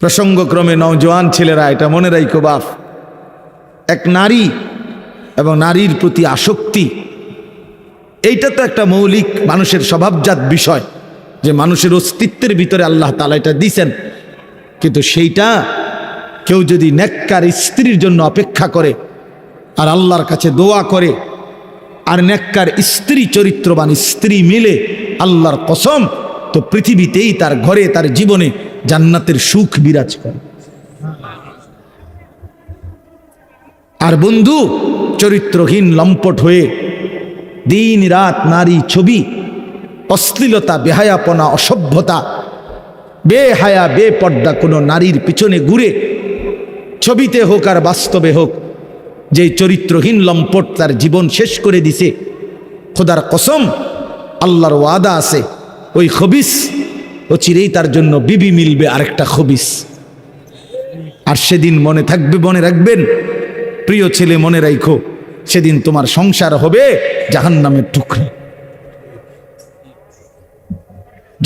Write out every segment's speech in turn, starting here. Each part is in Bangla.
প্রসঙ্গক্রমে নওজোয়ান ছেলেরা এটা মনে রাখো বাপ, এক নারী এবং নারীর প্রতি আসক্তি, এইটা তো একটা মৌলিক মানুষের স্বভাবজাত বিষয়, যে মানুষের অস্তিত্বের ভিতরে আল্লাহ তাআলা এটা দিয়েছেন। কিন্তু সেইটা কেউ যদি নেককার স্ত্রীর জন্য অপেক্ষা করে আর আল্লাহর কাছে দোয়া করে, আর নেককার স্ত্রী, চরিত্রবান স্ত্রী মিলে, আল্লাহর কসম, তো পৃথিবীতেই তার ঘরে, তার জীবনে জান্নাতের সুখ বিরাজ করে। আর বন্ধু, চরিত্রহীন লম্পট হয়ে দিন রাত নারী ছবি, অশ্লীলতা, বেহায়াপনা, অসভ্যতা, বেহায়া বেপর্দা কোনো নারীর পিছনে ঘুরে, ছবিতে হোক আর বাস্তবে হোক, যে চরিত্রহীন লম্পট তার জীবন শেষ করে দিছে, খোদার কসম, আল্লাহর ওয়াদা আছে, ওই খবিস ও চিরেই তার জন্য বিবি মিলবে আরেকটা খবিস। আর সেদিন মনে থাকবে, মনে রাখবেন প্রিয় ছেলে, মনে রাখো, সেদিন তোমার সংসার হবে জাহান্নামের টুকরা,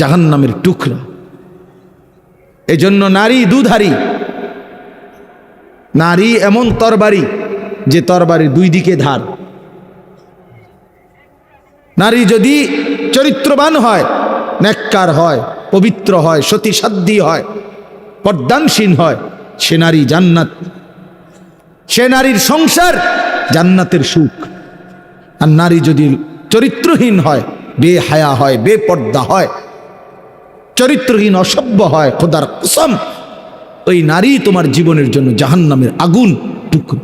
জাহান্নামের টুকরা। এজন্য নারী দুধারী, নারী এমন তরবারি যে তরবারির দুই দিকে ধার। নারী যদি চরিত্রবান হয়, নেককার হয়, পবিত্র হয়, সতীসাধ্বী হয়, পর্দানসীন হয়, সে নারী জান্নাত, সে নারীর সংসার জান্নাতের সুখ। আর নারী যদি চরিত্রহীন হয়, বেহায়া হয়, বেপর্দা হয়, চরিত্রহীন, অসভ্য হয়, খোদার কসম, ওই নারী তোমার জীবনের জন্য জাহান্নামের আগুন টুকরো।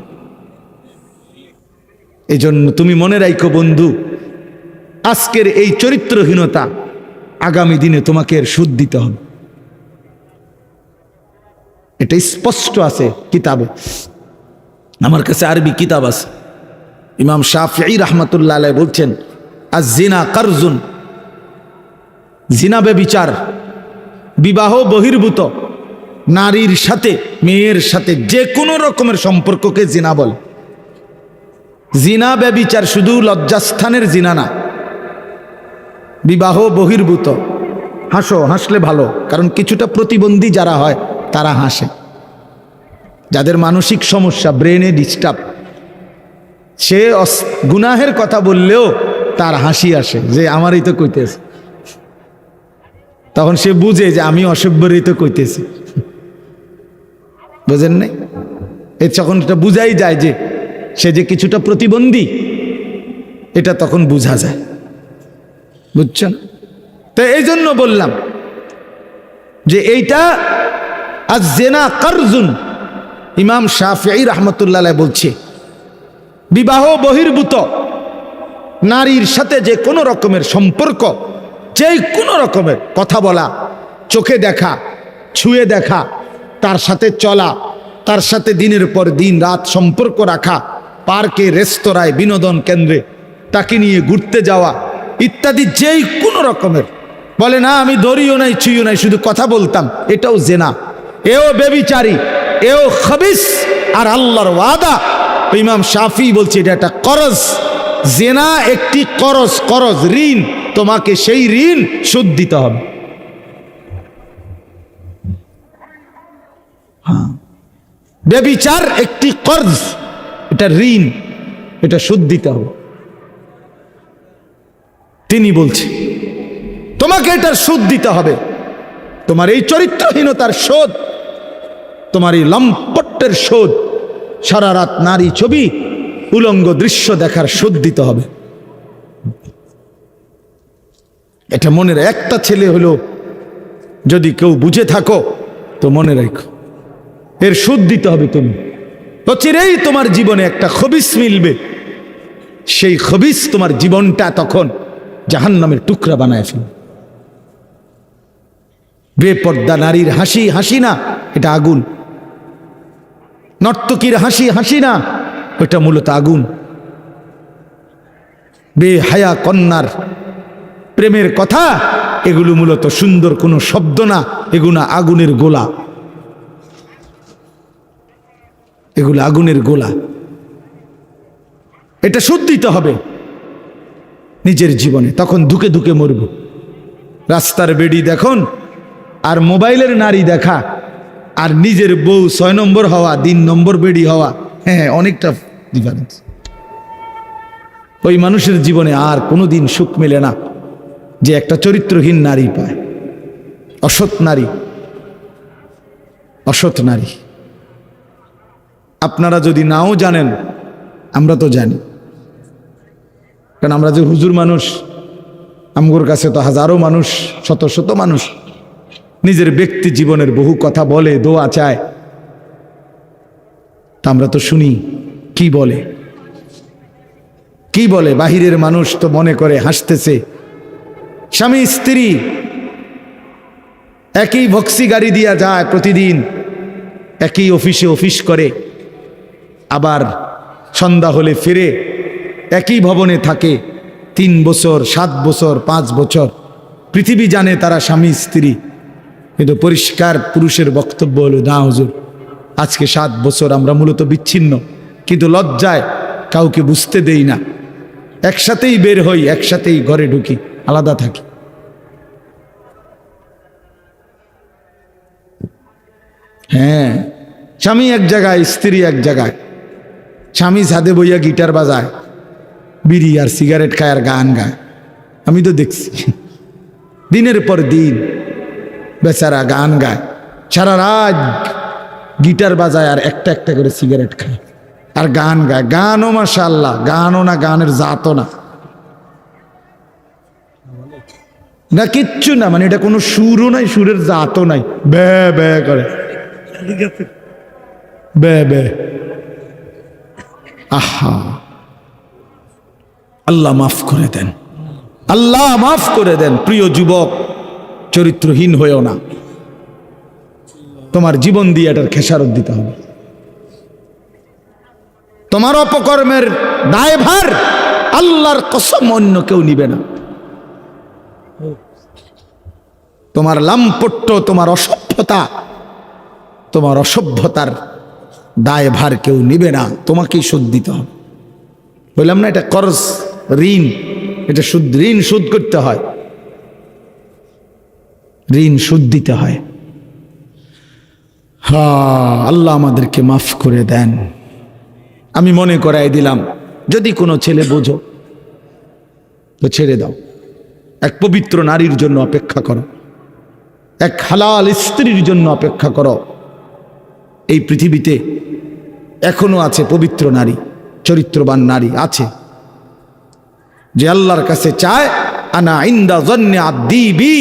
এই জন্য তুমি মনে রাখো বন্ধু, আজকের এই চরিত্রহীনতা আগামী দিনে তোমাকে এর সুদ দিতে হবে। এটা স্পষ্ট আছে কিতাবে, আমার কাছে আরবি কিতাব আছে। ইমাম শাফিঈ রাহমাতুল্লাহ আলাইহি বলছেন, আয-জিনা কারজুন, জিনা ব্যভিচার, বিবাহ বহির্ভূত নারীর সাথে, মেয়ের সাথে যে কোনো রকমের সম্পর্ককে জিনা বলে। জিনা ব্যভিচার শুধু লজ্জাস্থানের জিনা না, বিবাহ বহির্ভূত। হাসো, হাসলে ভালো, কারণ কিছুটা প্রতিবন্ধী যারা হয় তারা হাসে, যাদের মানসিক সমস্যা, ব্রেনে ডিস্টার্ব, সে গুনাহের কথা বললেও তার হাসি আসে, যে আমারই তো কইতেছে, তখন সে বুঝে যে আমি অসভ্যরই তো কইতেছি। বুঝেন নাই? তখন এটা বুঝাই যায় যে সে যে কিছুটা প্রতিবন্ধী, এটা তখন বোঝা যায়। বুঝছেন? তো এই জন্য বললাম যে এইটা আয-জিনা কারজুন। ইমাম শাফিঈ রাহমাতুল্লাহ আলাইহি বলছে, বিবাহ বহির্ভূত নারীর সাথে যে কোনো রকমের সম্পর্ক, যে কোনো রকমের কথা বলা, চোখে দেখা, ছুঁয়ে দেখা, তার সাথে চলা, তার সাথে দিনের পর দিন রাত সম্পর্ক রাখা, পার্কে, রেস্তোরাঁয়, বিনোদন কেন্দ্রে তাকে নিয়ে ঘুরতে যাওয়া ইত্যাদি, যেই কোনো রকমের, বলে না আমি ধরিও নাই, ছুঁইও নাই, শুধু কথা বলতাম, এটাও জেনা, এও বেবিচারী, এও খবিস। আর আল্লাহর ওয়াদা, ইমাম শাফিঈ বলছে এটা একটা করজ, জেনা একটি করজ, করজ ঋণ, তোমাকে সেই ঋণ শোধ দিতে হবে। হ্যাঁ, বেবিচার একটি কর্জ, এটা ঋণ, এটা শোধ দিতে হবে। তিনি বলছে তোমাকে এটার শোধ দিতে হবে, তোমার এই চরিত্রহীনতার শোধ, তোমার এই লম্পটের শোধ, সারা রাত নারী ছবি, উলঙ্গ দৃশ্য দেখার শোধ দিতে হবে। এটা মনের একটা ছেলে হলো যদি কেউ বুঝে থাকো তো মনে রাখো, এর শোধ দিতে হবে তুমি। চিরেই তোমার জীবনে একটা খবিস মিলবে, সেই খবিস তোমার জীবনটা তখন জাহান্নামের টুকরা বানায় ফেলবে। বেপর্দা নারীর হাসি, হাসি না, এটা আগুন। নর্তকীর হাসি, হাসি না, ওটা মূলত আগুন। বেহায়া কন্যার প্রেমের কথা, এগুলো মূলত সুন্দর কোনো শব্দ না, এগুলো আগুনের গোলা, এগুলো আগুনের গোলা। এটা শোধ দিতে হবে নিজের জীবনে, তখন ধুকে ধুকে মরব। রাস্তার বেড়ি দেখুন আর মোবাইলের নারী দেখা, আর নিজের বউ 6 নম্বর হওয়া, 3 নম্বর বেডি হওয়া, হ্যাঁ অনেকটা ডিফারেন্স। ওই মানুষের জীবনে আর কোনোদিন সুখ মেলে না যে একটা চরিত্রহীন নারী পায়, অসৎ নারী, অসৎ নারী। আপনারা যদি নাও জানেন, আমরা তো জানি, কারণ আমরা যে হুজুর মানুষ, আমগোর কাছে তো হাজারো মানুষ, শত শত মানুষ নিজের ব্যক্তি জীবনের বহু কথা বলে, দোয়া চায়, তা আমরা তো শুনি কি বলে, কি বলে। বাহিরের মানুষ তো মনে করে হাসতেছে, স্বামী স্ত্রী একই ভক্সি গাড়ি দিয়া যায় প্রতিদিন, একই অফিসে অফিস করে, আবার সন্ধ্যা হলে ফিরে, একই ভবনে থাকে 3 বছর, 7 বছর, 5 বছর। পৃথিবী জানে তারা স্বামী স্ত্রী, কিন্তু পরিষ্কার পুরুষের বক্তব্য হলো, না হুজুর, আজকে 7 বছর আমরা মূলত বিচ্ছিন্ন, কিন্তু লজ্জায় কাউকে বুঝতে দেই না, একসাথেই বের হই, একসাথেই ঘরে ঢুকি, আলাদা থাকি। হ্যাঁ, স্বামী এক জায়গায়, স্ত্রী এক জায়গায়। স্বামী ছাদে বইয়া গিটার বাজায়, বিড়ি আর সিগারেট খায় আর গান গায়, আমি তো দেখছি দিনের পর দিন। বেচারা গান গায়, সারা রাত গিটার বাজায় আর একটা একটা করে সিগারেট খায় আর গান গায়। গানও মাশাআল্লাহ, গানও না, গানের জাতও না, না কিচ্ছু না, মানে এটা কোনো সুরও নাই, সুরের জাতও নাই, বে বে করে, বে বে। আহা, আল্লাহ মাফ করে দেন, আল্লাহ মাফ করে দেন। প্রিয় যুবক, চরিত্রহীন হয়েও না, তোমার জীবন দিয়ে এটার খেসারত দিতে হবে। তোমার অপকর্মের দায়ভার আল্লাহর কসম অন্য কেউ নিবে না। তোমার লাম্পট্য, তোমার অসভ্যতা, তোমার অসভ্যতার দায়ভার কেউ নিবে না, তোমাকেই শোধ দিতে হবে। বললাম না, এটা কর্জ, ঋণ, এটা সুদ, ঋণ শোধ করতে হয়, ঋণ শোধ দিতে হয়। হ্যাঁ, আল্লাহ আমাদেরকে মাফ করে দেন। আমি মনে করাই দিলাম, যদি কোনো ছেলে বোঝো তো ছেড়ে দাও, এক পবিত্র নারীর জন্য অপেক্ষা করো, এক হালাল স্ত্রীর জন্য অপেক্ষা করো। এই পৃথিবীতে এখনো আছে পবিত্র নারী, চরিত্রবান নারী আছে, যে আল্লাহর কাছে চায়, আনা ইনদা যন্নি আব্দি বি।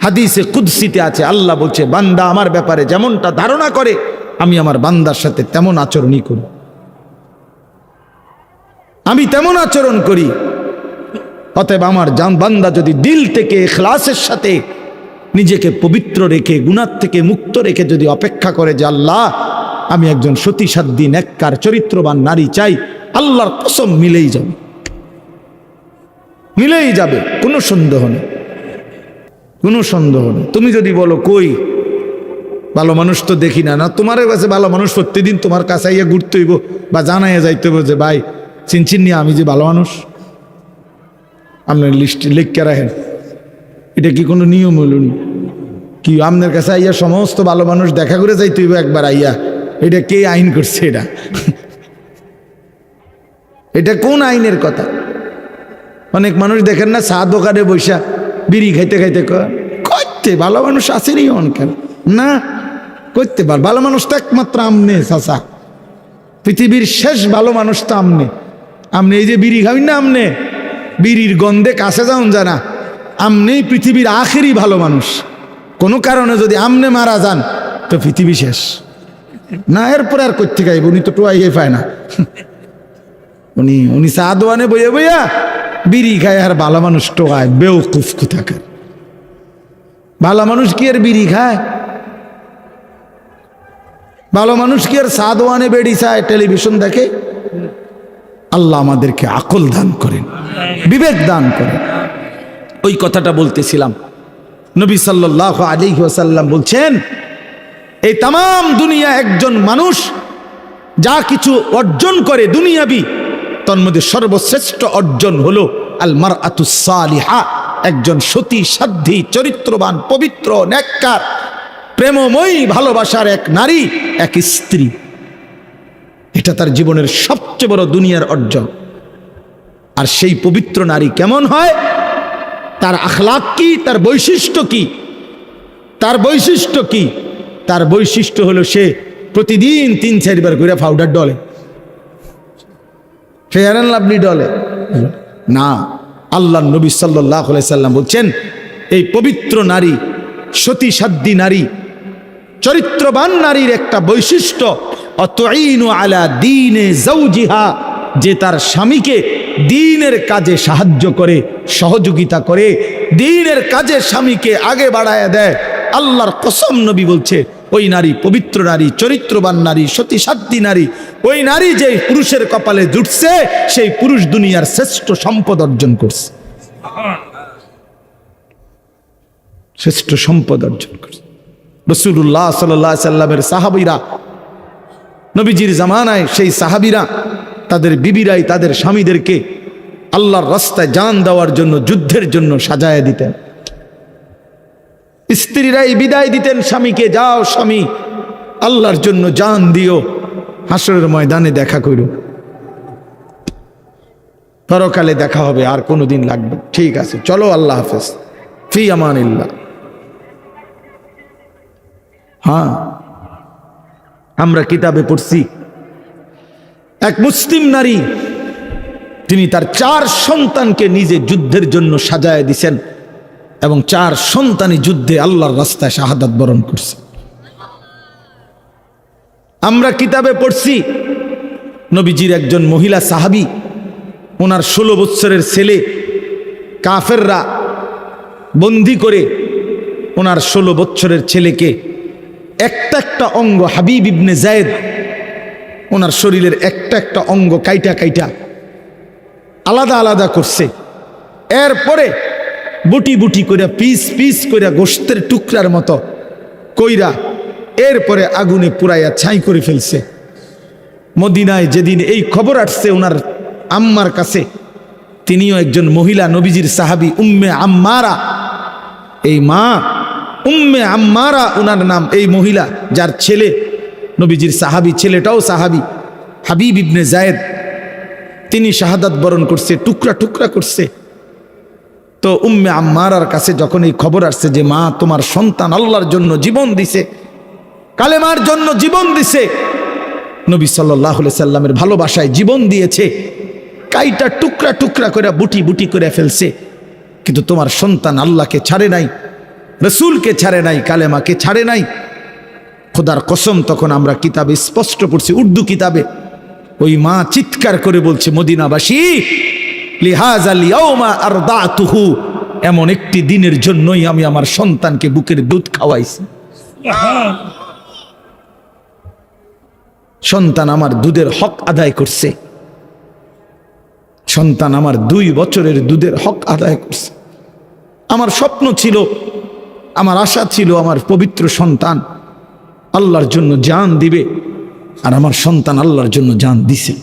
হাদিসে কুদসিতে আছে, আল্লাহ বলছে, বান্দা আমার ব্যাপারে যেমনটা ধারণা করে, আমি আমার বান্দার সাথে তেমন আচরণই করি, আমি তেমন আচরণ করি। অতএব আমার বান্দা যদি দিল থেকে ইখলাসের সাথে নিজেকে পবিত্র রেখে, গুনাহ থেকে মুক্ত রেখে যদি অপেক্ষা করে যে আল্লাহ, আমি একজন সতীসাধ্যী নেককার চরিত্রবান নারী চাই, আল্লাহর কসম মিলেই যাবে, মিলেই যাবে, কোনো সন্দেহ নেই, কোনো সন্দেহ নেই। তুমি যদি বলো কই ভালো মানুষ তো দেখি না, না তোমার কাছে ভালো মানুষ প্রতিদিন তোমার কাছে আইয়া ঘুরতে হইব বা জানাইয়া যাইতে হইব যে ভাই চিনচিন নিয়ে আমি যে ভালো মানুষ, আপনার লিস্ট লিখকে রাখেন। এটা কি কোনো নিয়ম হইল কি? আপনার কাছে আইয়া সমস্ত ভালো মানুষ দেখা করে যাইতে হইব একবার আইয়া? এটা কে আইন করছে? এটা এটা কোন আইনের কথা? অনেক মানুষ দেখেন না, চা দোকানে বৈশা বিড়ি খাইতে খাইতে করতে ভালো মানুষ আসেনি অনকেন না, করতে পার ভালো মানুষ তো একমাত্র আমনে চাচা, পৃথিবীর শেষ ভালো মানুষ তো আমনে। আমনে এই যে বিড়ি খাবেন না, আমনে বিড়ির গন্ধে কাছে যাওন জানা, আমনেই পৃথিবীর আখেরি ভালো মানুষ। কোনো কারণে যদি আমনে মারা যান তো পৃথিবী শেষ না, এরপরে আর করতে গাইব, উনি তো টোয়াইয়ে পায় না। উনি চা দোয়ানে বইয়া বইয়া বিড়ি খায় আর ভালো মানুষ টোয়ায়, বেউকুফ কোথাকার। ভালো মানুষ কি আর বিড়ি খায়? ভালো মানুষ কি আর চা দোয়ানে বেড়ি চায়, টেলিভিশন দেখে? আল্লাহ আমাদেরকে আকল দান করেন, বিবেক দান করেন। ওই কথাটা বলতেছিলাম, নবী সাল্লাল্লাহু আলাইহি ওয়াসাল্লাম বলছেন, এই তাম দুনিয়া একজন মানুষ যা কিছু অর্জন করে দুনিয়াবি, তার মধ্যে সর্বশ্রেষ্ঠ অর্জন হলো আল মারআতুস সালিহা, একজন সতী সাধ্বী চরিত্রবান পবিত্র নেককার প্রেমময়ী ভালোবাসার এক নারী, এক স্ত্রী, এটা তার জীবনের সবচেয়ে বড় দুনিয়ার অর্জন। আর সেই পবিত্র নারী কেমন হয়, তার আখলাক কি, তার বৈশিষ্ট্য কি? তার বৈশিষ্ট্য কি? তার বৈশিষ্ট্য হলো সে প্রতিদিন 3-4 বার করে powder Dole, fair and lovely ডলে না। আল্লাহ নবী সাল্লাল্লাহু আলাইহি সাল্লাম বলছেন, এই পবিত্র নারী, সতী সাধ্বী নারী, চরিত্রবান নারীর একটা বৈশিষ্ট্য, অতুইনু আলা দীনে যাওজিহা, যে তার স্বামীকে দ্বীনের কাজে সাহায্য করে, সহযোগিতা করে, দ্বীনের কাজে স্বামীকে আগে বাড়ায় দেয়। আল্লাহর কসম, নবী বলছে, ওই নারী পবিত্র নারী, চরিত্রবান নারী, সতী সাধ্বী নারী, ওই নারী যে পুরুষের কপালে জুটছে, সেই পুরুষ দুনিয়ার শ্রেষ্ঠ সম্পদ অর্জন করছে, শ্রেষ্ঠ সম্পদ অর্জন করছে। রাসূলুল্লাহ সাল্লাল্লাহু আলাইহি সাল্লামের সাহাবীরা, নবীজির জামানায় সেই সাহাবীরা তাদের বিবিরাই তাদের স্বামীদেরকে আল্লাহর রাস্তায় জান দেওয়ার জন্য, যুদ্ধের জন্য সাজায় দিতেন। স্ত্রীরাই বিদায় দিতেন স্বামীকে, যাও স্বামী, আল্লাহর জন্য জান দিও, হাসরের ময়দানে দেখা করো, পরকালে দেখা হবে, আর কোনোদিন লাগবে, ঠিক আছে চলো, আল্লাহ হাফেজ, ফি আমানিল্লাহ। হ্যাঁ, আমরা কিতাবে পড়ছি, এক মুসলিম নারী, তিনি তার 4 সন্তানকে নিজে যুদ্ধের জন্য সাজায় দিছেন, এবং 4 সন্তানই যুদ্ধে আল্লাহর রাস্তায় শাহাদাত বরণ করছে। আমরা কিতাবে পড়ছি, নবীজির একজন মহিলা সাহাবী, ওনার 16 বছরের ছেলে কাফেররা বন্দি করে ওনার 16 বছরের ছেলেকে একটা একটা অঙ্গ, হাবিব ইবনে যায়েদ, ওনার শরীরের একটা একটা অঙ্গ কাইটা কাইটা আলাদা আলাদা করছে। এরপরে বুটি বুটি করে, পিস পিস করে, গোশতের টুকরার মতো কইরা, এরপরে আগুনে পুরাইয়া ছাই করে ফেলছে। মদিনায় যেদিন এই খবর আসছে ওনার আম্মার কাছে, তিনিও একজন মহিলা, নবীজির সাহাবী, উম্মে আম্মারা, এই মা উম্মে আম্মারা ওনার নাম, এই মহিলা যার ছেলে নবীজির সাহাবী, ছেলেটাও সাহাবী, হাবিব ইবনে যায়েদ, তিনি শাহাদাত বরণ করছে, টুকরা টুকরা করছে। তো উম্মে আম্মারার কাছে যখন এই খবর আসছে যে মা, তোমার সন্তান আল্লাহর জন্য জীবন দিছে, কালেমার জন্য জীবন দিছে, নবী সাল্লাল্লাহু আলাইহি সাল্লামের ভালোবাসায় জীবন দিয়েছে, কাইটা টুকরা টুকরা করে বুটি বুটি করে ফেলছে, কিন্তু তোমার সন্তান আল্লাহকে ছাড়ে নাই, রসুলকে ছাড়ে নাই, কালেমাকে ছাড়ে নাই। খোদার কসম, তখন আমরা কিতাবে স্পষ্ট পড়ছি, উর্দু কিতাবে, ওই মা চিৎকার করে বলছে, মদিনাবাসী, লিহাযাল ইয়াউমা আরদাতুহু, এমন একটি দিনের জন্যই আমি আমার সন্তানকে বুকের দুধ খাওয়াইছি। সন্তান আমার দুধের হক আদায় করছে, সন্তান আমার 2 বছরের দুধের হক আদায় করছে। আমার স্বপ্ন ছিল, আমার আশা ছিল, আমার পবিত্র সন্তান আল্লাহর জন্য জান দিবে, আর আমার সন্তান আল্লাহর জন্য জান দিছে।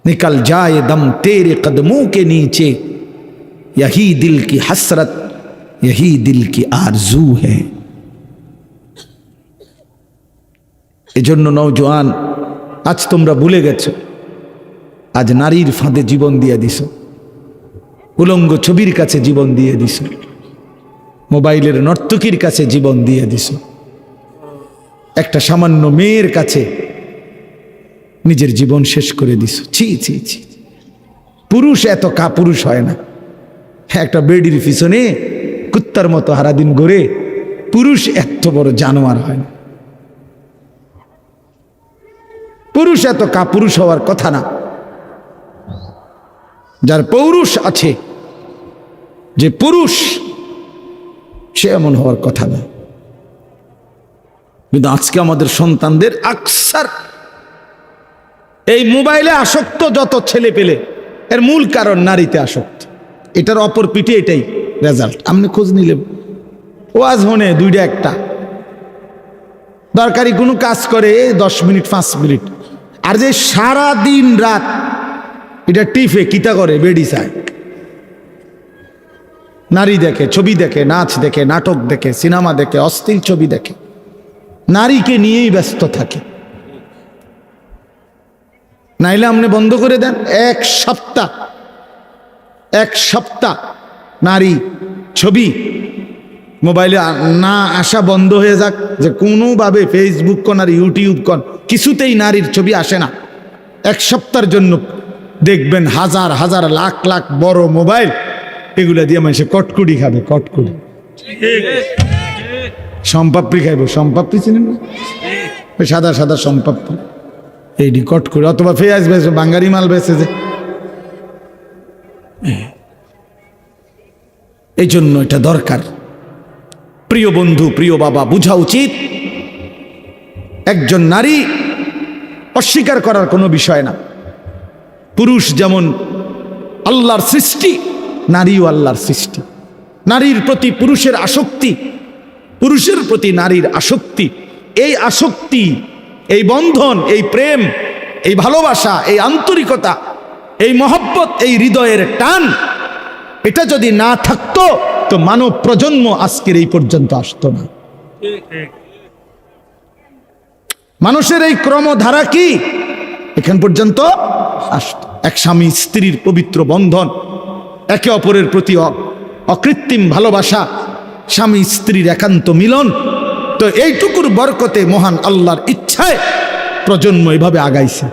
निकल जाए दम तेरे कदमों के नीचे, यही दिल की हसरत, यही दिल की आरजू है। এজন্য নওজোয়ান, আজ তোমরা ভুলে গেছো, আজ নারীর ফাঁদে জীবন দিয়ে দিছো, উলঙ্গ ছবির কাছে জীবন দিয়ে দিছো, মোবাইলের নর্তকীর কাছে জীবন দিয়ে দিছো, একটা সামান্য মেয়ের কাছে নিজের জীবন শেষ করে দিছো। ছি ছি ছি, পুরুষ এত কাপুরুষ হয় না। একটা বেডির পিছনে কুত্তার মতো সারাদিন ঘুরে, পুরুষ এত বড় জানোয়ার হয় না। পুরুষ এত কাপুরুষ হওয়ার কথা না। যার পৌরুষ আছে, যে পুরুষ, সে এমন হওয়ার কথা না। কিন্তু আজকে আমাদের সন্তানদের আকসার এই মোবাইলে আসক্ত, যত ছেলে পেলে, এর মূল কারণ নারীতে আসক্ত। এটার অপর পিঠে এটাই রেজাল্ট। আপনি খোঁজ নিলে ওয়াজ হনে 2টা 1টা দরকারি কোনো কাজ করে 10 মিনিট 5 মিনিট, আর যে সারা দিন রাত এটা টিফে কিতা করে, বেডি চায়। নারী দেখে, ছবি দেখে, নাচ দেখে, নাটক দেখে, সিনেমা দেখে, অশ্লীল ছবি দেখে, নারীকে নিয়েই ব্যস্ত থাকে। নাইলে আপনি বন্ধ করে দেন, এক সপ্তাহ নারী ছবি মোবাইলে না আসা বন্ধ হয়ে যাক, যে কোনোভাবে ফেসবুক কন আর ইউটিউব কন কিছুতেই নারীর ছবি আসে না। এক সপ্তাহের জন্য দেখবেন হাজার হাজার লাখ লাখ বড় মোবাইল, এগুলা দিয়ে মানুষে কটকুড়ি খাবে, কটকুড়ি সম্পাপড়ি খাইব, সম্পাপড়ি চিনেন না, ওই সাদা সাদা সম্পাপড়ি, এইটি কটকুড়ি, অথবা পেঁয়াজ বেছে, বাঙ্গারি মাল বেছে। যে এই জন্য এটা দরকার। প্রিয় বন্ধু, প্রিয় বাবা, বুঝা উচিত একজন নারী অস্বীকার করার কোনো বিষয় না। পুরুষ যেমন আল্লাহর সৃষ্টি, নারীও আল্লাহর সৃষ্টি। নারীর প্রতি পুরুষের আসক্তি, পুরুষের প্রতি নারীর আসক্তি, এই আসক্তি, এই বন্ধন, এই প্রেম, এই ভালোবাসা, এই আন্তরিকতা, এই মহব্বত, এই হৃদয়ের টান, এটা যদি না থাকতো তো মানব প্রজন্ম আজকের এই পর্যন্ত আসতো না। মানুষের এই ক্রমধারা কি এখান পর্যন্ত আসতো? এক স্বামী স্ত্রীর পবিত্র বন্ধন, একে অপরের প্রতি অকৃত্রিম ভালোবাসা, স্বামী স্ত্রীর একান্ত মিলন। তো এইটুকুর বরকতে মহান আল্লাহর ইচ্ছায় প্রজন্ম এভাবে আগাইছে।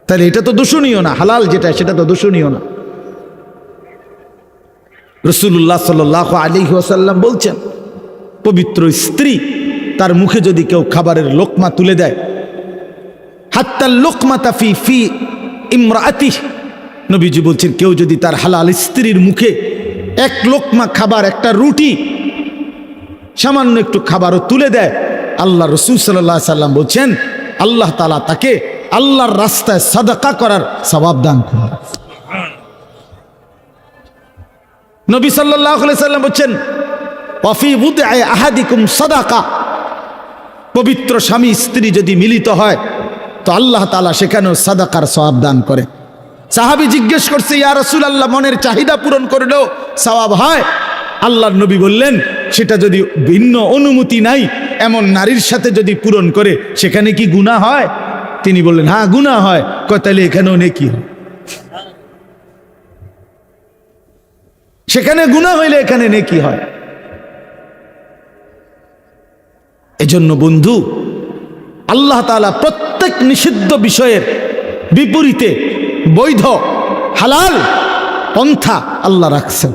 তাহলে এটা তো দূষণীয় না, হালাল যেটা সেটা তো দূষণীয় না। রাসূলুল্লাহ সাল্লাল্লাহু আলাইহি ওয়াসাল্লাম বলছেন, পবিত্র স্ত্রী তার মুখে যদি কেউ খাবারের লোকমা তুলে দেয়, হাত্তাল লোকমাতা ফি ইমরাতিহি, নবীজি বলছেন কেউ যদি তার হালাল স্ত্রীর মুখে এক লোকমা খাবার, একটা রুটি, সামান্য একটু খাবারও তুলে দেয়, আল্লাহ রাসূল সাল্লাল্লাহু আলাইহি সাল্লাম বলছেন আল্লাহ তাআলা তাকে আল্লাহর রাস্তায় সাদাকা করার সওয়াব দান করেন। নবী সাল্লাল্লাহু আলাইহি সাল্লাম বলছেন ওয়াফি বুদআ আহাদিকুম সাদাকা, পবিত্র স্বামী স্ত্রী যদি মিলিত হয় তো আল্লাহ তাআলা সেখানেও সাদাকার সওয়াব দান করে। সাহাবী জিজ্ঞেস করছে, ইয়া রাসূলুল্লাহ, মনের চাহিদা পূরণ করলেও সওয়াব হয়? আল্লাহর নবী বললেন, সেটা যদি ভিন্ন অনুমতি নাই এমন নারীর সাথে যদি পূরণ করে সেখানে কি গুনাহ হয়? তিনি বললেন হ্যাঁ গুনাহ হয়। কয় তাহলে এখানেও নেকি হয়? সেখানে গুনাহ হইলে এখানে নেকি হয়। এজন্য বন্ধু, আল্লাহ তাআলা প্রত্যেক নিষিদ্ধ বিষয়ের বিপরীতে বৈধ হালাল পন্থা আল্লাহ রাখছেন।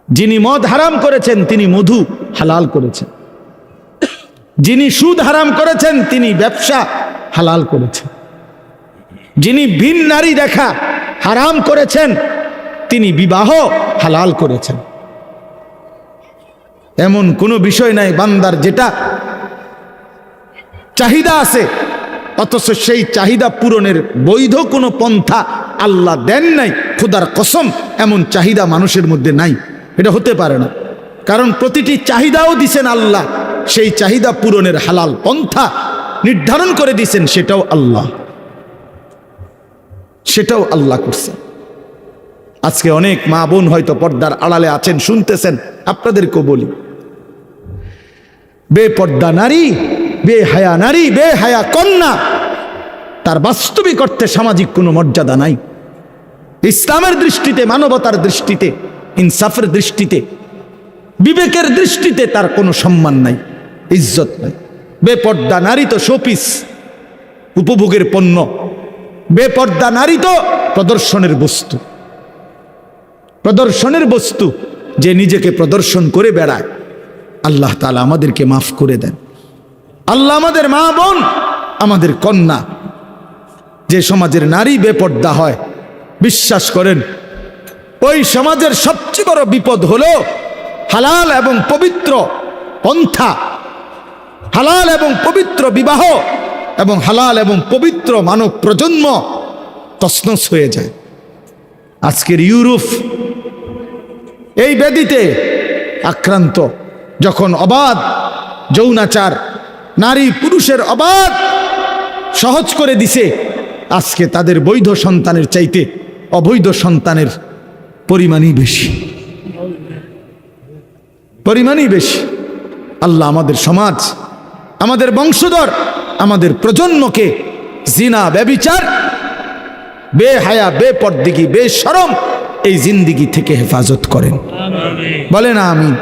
যিনি মদ হারাম করেছেন তিনি মধু হালাল করেছেন, যিনি সুদ হারাম করেছেন তিনি ব্যবসা হালাল করেছেন, যিনি ভিন নারী দেখা হারাম করেছেন তিনি বিবাহ হালাল করেছেন। এমন কোনো বিষয় নাই বান্দার যেটা চাহিদা আছে অথচ সেই চাহিদা পূরণের বৈধ কোনো পন্থা আল্লাহ দেন নাই। খোদার কসম, এমন চাহিদা মানুষের মধ্যে নাই, এটা হতে পারে না। কারণ প্রতিটি চাহিদাও দিছেন আল্লাহ, সেই চাহিদা পূরণের হালাল পন্থা নির্ধারণ করে দিছেন, সেটাও আল্লাহ করছেন। আজকে অনেক মা বোন হয়তো পর্দার আড়ালে আছেন, শুনতেছেন, আপনাদেরকেও বলি, বেপর্দা নারী, বেহায়া নারী, বেহায়া কন্যা, তার বাস্তবিক অর্থে সামাজিক কোনো মর্যাদা নাই। ইসলামের দৃষ্টিতে, মানবতার দৃষ্টিতে, ইনসাফের দৃষ্টিতে, বিবেকের দৃষ্টিতে তার কোনো সম্মান নাই, ইজ্জত নাই। বেপর্দা নারী তো শোপিস, উপভোগের পণ্য। বেপর্দা নারী তো প্রদর্শনের বস্তু, প্রদর্শনের বস্তু, যে নিজেকে প্রদর্শন করে বেড়ায়। আল্লাহ তাআলা আমাদেরকে মাফ করে দেন। আল্লাহ আমাদের মা বোন, আমাদের কন্যা, যে সমাজের নারী বেপর্দা হয়, বিশ্বাস করেন ওই সমাজের সবচেয়ে বড় বিপদ হলো হালাল এবং পবিত্র পন্থা, হালাল এবং পবিত্র বিবাহ এবং হালাল এবং পবিত্র মানব প্রজন্ম তছনছ হয়ে যায়। আজকের ইউরোপ এই ব্যাধিতে আক্রান্ত, যখন অবাধ যৌনাচার, নারী পুরুষের অবাধ সহজ করে দিছে, আজকে তাদের বৈধ সন্তানের চাইতে অবৈধ সন্তানের পরিমাণই বেশি, পরিমাণই বেশি। আল্লাহ আমাদের সমাজ, আমাদের বংশধর, আমাদের প্রজন্মকে জিনা, ব্যভিচার, বেহায়া, বেপরদিগি, বেশরম এই জিন্দিগি থেকে হেফাজত করেন। বলেন আমিন।